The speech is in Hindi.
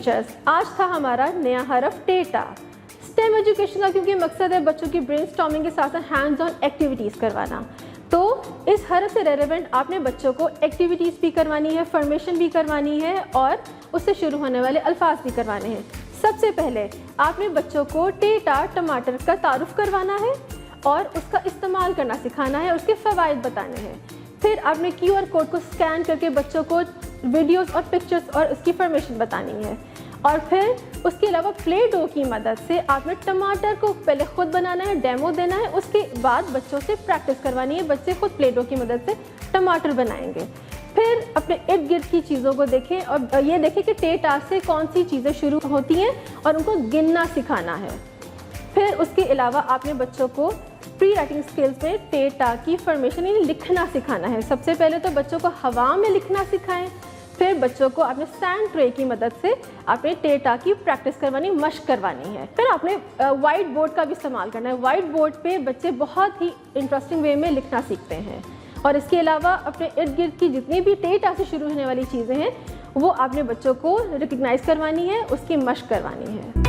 टीचर्स, आज था हमारा नया हरफ टेटा। स्टेम एजुकेशन का क्योंकि मकसद है बच्चों की ब्रेनस्टॉर्मिंग के साथ साथ हैंड्स ऑन एक्टिविटीज़ करवाना, तो इस हरफ से रेलेवेंट आपने बच्चों को एक्टिविटीज़ भी करवानी है, फॉर्मेशन भी करवानी है और उससे शुरू होने वाले अल्फाज भी करवाने हैं। सबसे पहले आपने बच्चों को टेटा टमाटर का तारुफ करवाना है और उसका इस्तेमाल करना सिखाना है, उसके फ़वाइद बताने हैं। फिर आपने QR कोड को स्कैन करके बच्चों को वीडियोस और पिक्चर्स और उसकी फॉर्मेशन बतानी है। और फिर उसके अलावा प्ले डो की मदद से आपने टमाटर को पहले खुद बनाना है, डेमो देना है, उसके बाद बच्चों से प्रैक्टिस करवानी है। बच्चे खुद प्ले डो की मदद से टमाटर बनाएंगे। फिर अपने इर्द गिर्द की चीज़ों को देखें और ये देखें कि टेटा से कौन सी चीज़ें शुरू होती हैं और उनको गिनना सिखाना है। फिर उसके अलावा आपने बच्चों को प्री राइटिंग स्किल्स में टेटा की फॉर्मेशन यानी लिखना सिखाना है। सबसे पहले तो बच्चों को हवा में लिखना सिखाएं, फिर बच्चों को आपने सैंड ट्रे की मदद से आपने टेटा की प्रैक्टिस करवानी, मश्क करवानी है। फिर आपने वाइट बोर्ड का भी इस्तेमाल करना है। वाइट बोर्ड पे बच्चे बहुत ही इंटरेस्टिंग वे में लिखना सीखते हैं। और इसके अलावा अपने इर्द गिर्द की जितनी भी टेटा से शुरू होने वाली चीज़ें हैं वो आपने बच्चों को रिकग्नाइज़ करवानी है, उसकी मश्क करवानी है।